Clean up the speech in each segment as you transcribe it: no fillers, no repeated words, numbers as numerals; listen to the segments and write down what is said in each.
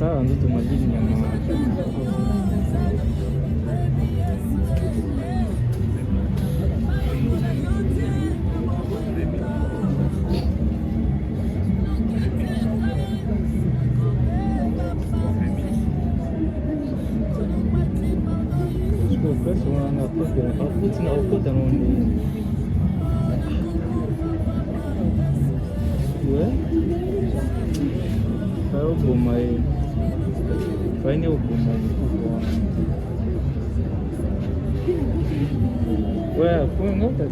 Sasa ndio tumalize nyama. Ouais, fue en otra.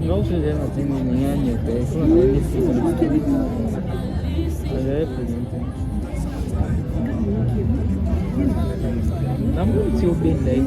No sé de no tengo ni año, pero es una bendición. Namun siêu biên đấy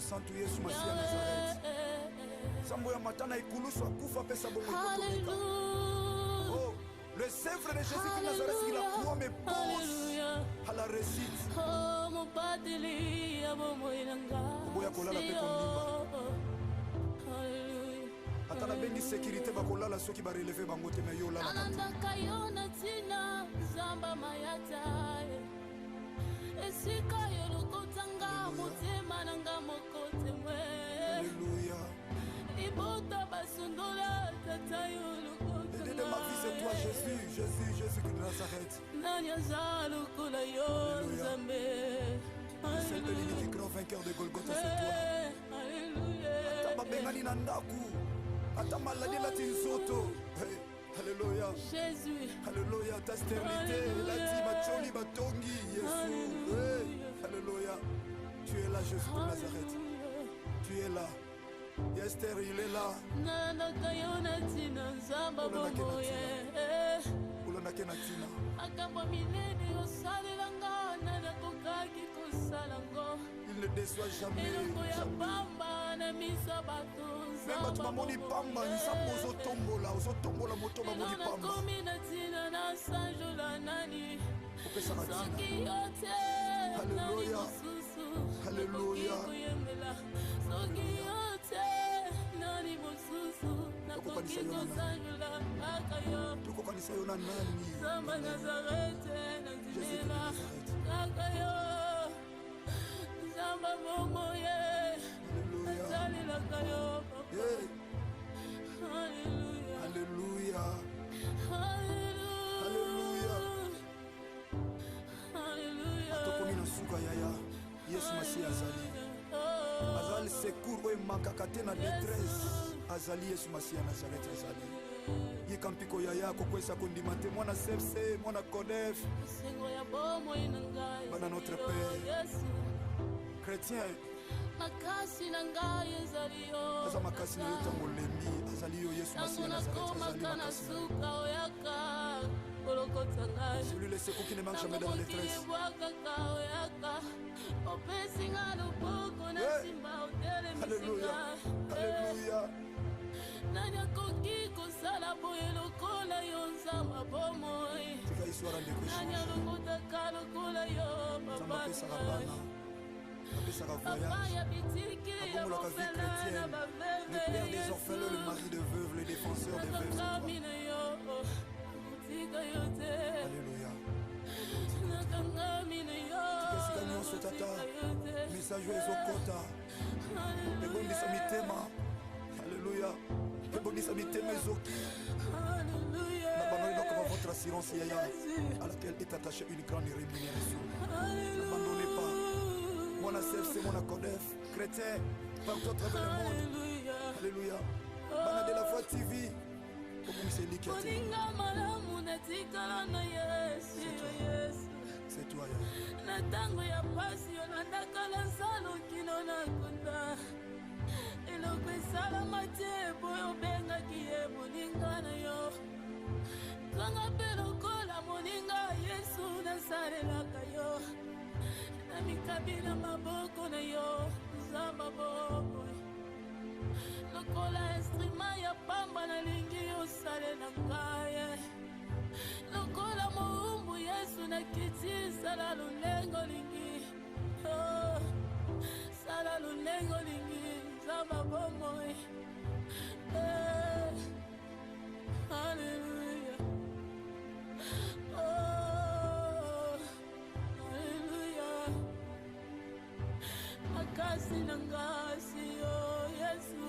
Santo Yesu Masiya Nazareth. Sambo ya matana ikuluswa kufa pesa bongo ikotomeka. Oh, le Seigneur de Jésus de Nazareth qui la croix me pose à la réussite. Oh, mon pateli ya bomo inanga. Boya kolala pe kondimba. Alléluia. Atala bengi sécurité ba kolala soki ba relever bango te me yo lala. Ananda kayona tina zamba mayata. esika yo lokotanga motema nanga mokote mwe Alléluia. ibota basundola tata yo lokotanga De ma vie c'est toi Jésus, Jésus, Jésus de Nazareth. nani aza lokola yo nzambe Celle de l'unique grand vainqueur de Golgotha c'est toi. Alléluia. Ata babengani na ndaku, ata maladi lati nzoto. Hey, Alléluia. Jésus. Alléluia, ta stérilité, lati bacholi batongi Yesu. Hey, Alléluia. Tu es là Jésus de Nazareth. Tu es là. Esther, il est là. Ulonake na tina. Il ne déçoit jamais. Même bato bamoni pamba nzambe ozotombola moto bamoni pamba. Opesaka tina. Alléluia. Alléluia. Tukokanisa yo na nani? Samba Nazarete nazimela kaka yo Samba momo ye nazalelaka yo papa. Alléluia. Alléluia. Alléluia. Alléluia. Atokomi na suka yaya Yesu Masiya azali secours oyo emakaka te na détresse. Azali Yesu Masiya Nazareth azali yika mpiko yaya kokwesa kondima te mwana sepse mwana kodef bana notre père chrétien makasi na ngai ezali yo aza makasi na yo ntango olembi azali yo Yesu Masiya Nazareth azali makasi suka oyaka kolokota ngai celui le secours qui ne manque jamais dans la détresse. opesinga loboko na simba Alléluia. Alléluia. nani akoki kosala boye lokola yo nzamba bomoi nani alokotaka lokola yo papa papa ya bitikili ya mofele na baveve le père des orphelins, le mari de veuve, le défenseur des veuves. Alléluia. Tukesika nyonso tata message ezokota ebondisa mitema. Alléluia. Ebondisa mitema ezoki na banoni donc votre assurance yaya à laquelle est attachée une grande rémunération. N'abandonnez pas. Mon CFC, mon Kodef, chrétien, partout à travers le monde. Alléluia. Bana de la foi TV. C'est toi, Yaya. Na tango ya pasi yo nandakala salo kino na kunda eloko esalama te boyo obengaki ye moninga na yo kanga mpe lokola moninga Yesu nasalelaka yo na mikabila maboko na yo nzamba bobo lokola instrument ya pamba nalingi yosalela ngaye lokola moumbu Yesu nakiti sala lulengo lingi sala lulengo lingi nzamba bomoi Alléluia. Alléluia. Makasi nangasi yo Yesu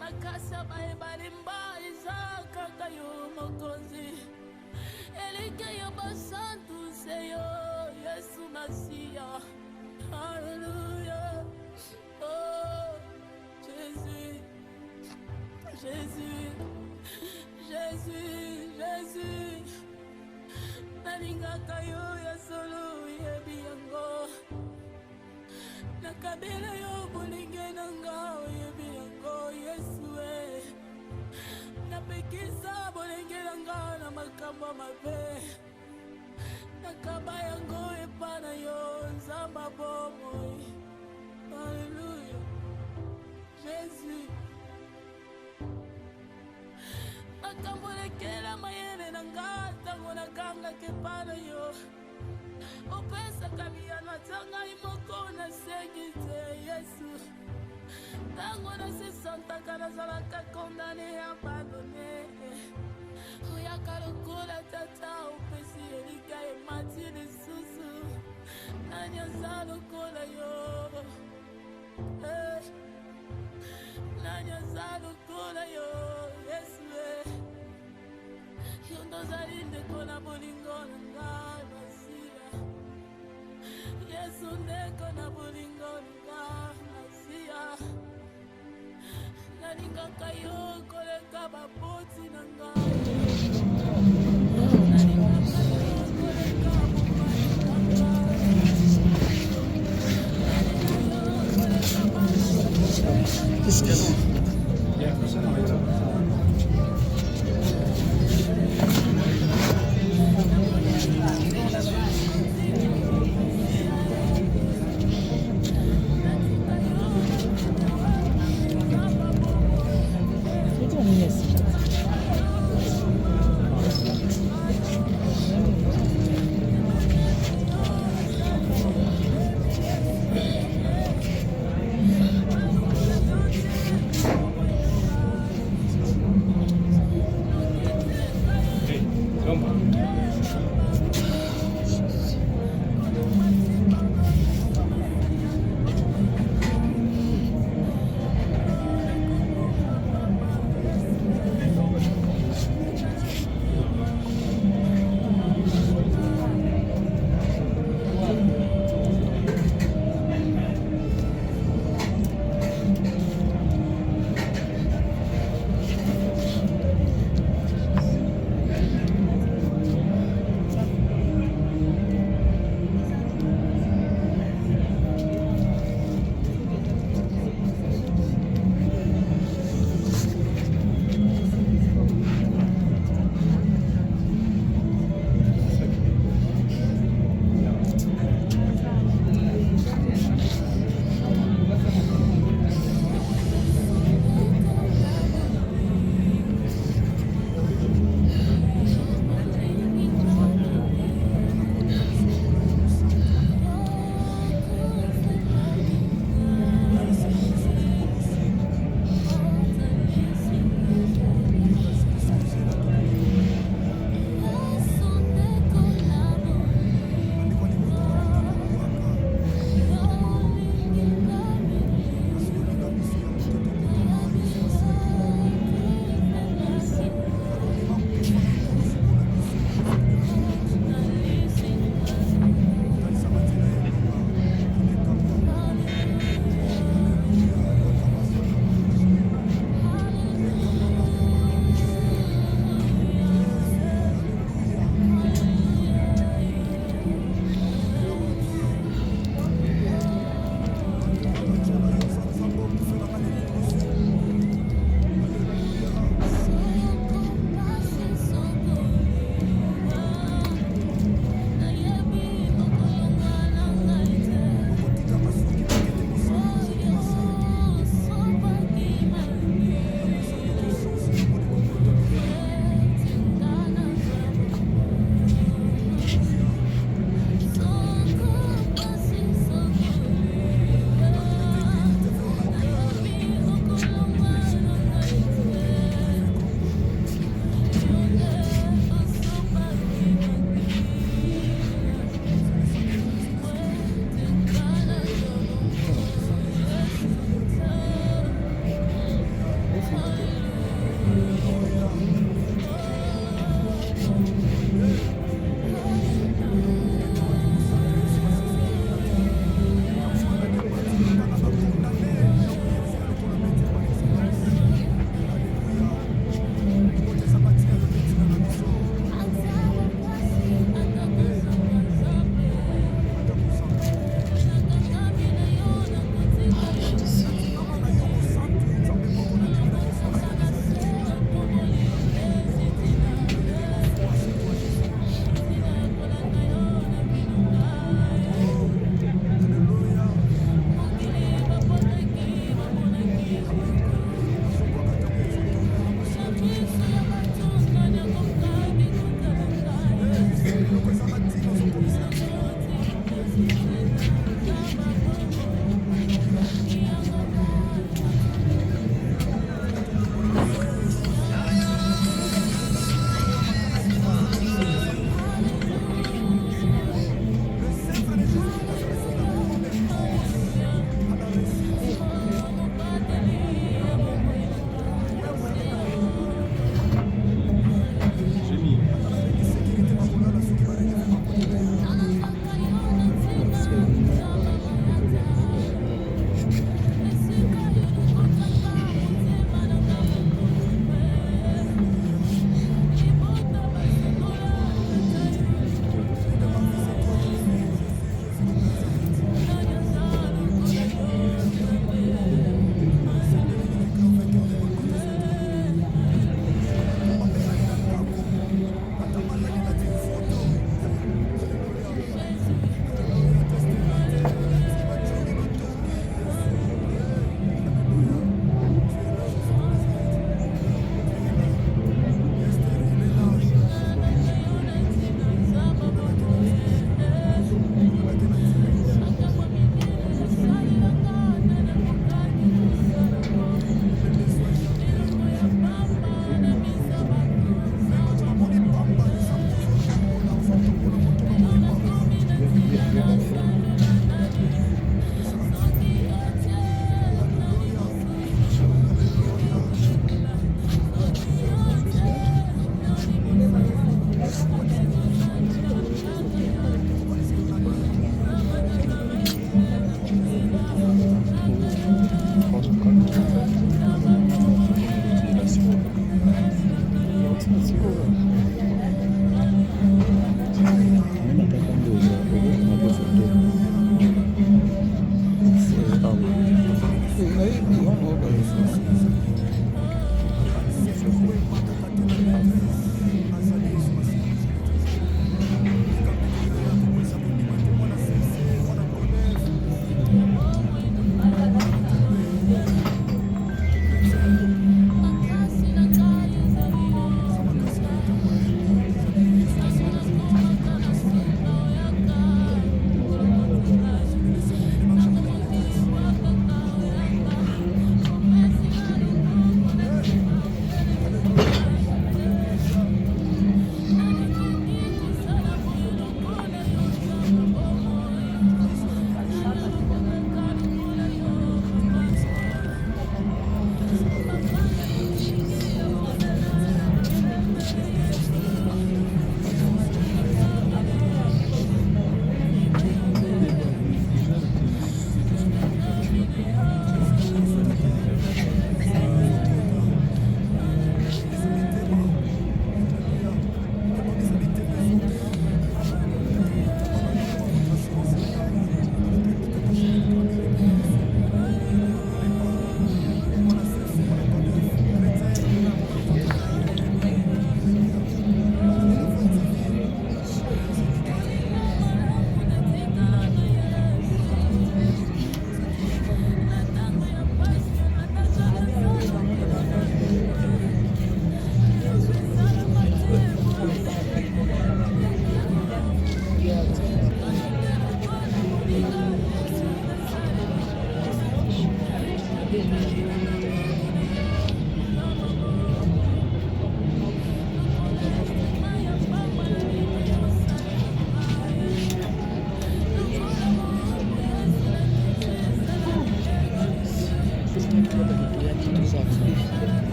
makasi baebalimba izakaka yo mokonzi elike yo basantu seyo Yesu Masiya. Alléluia. Oh Jésus, Jésus, Jésus, Jésus nalingaka yo ya solo yebi yango nakabela yo bolinge nanga oyebi yango Yesu napekisa bolenge nanga na makambo mabe nakaba yango epa na yo nzamba bomoi. Alléluia. Jésus akambolekela mayele nanga ntango nakangaka epa na yo opesaka miyano ata ngai moko nasengi te Yesu ntango nasesantaka nazalaka kondane abandone oyaka lokola tata opesi elika emati lisusu nani azalukola yo, nani azalukola yo, Yesu yondo zalinde kona bolingo nga masia, Yesu ndeko na bolingo nga masia, nani kaka yo koleka baboti na nga, nani kaka yo koleka bumani na nga,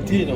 Tira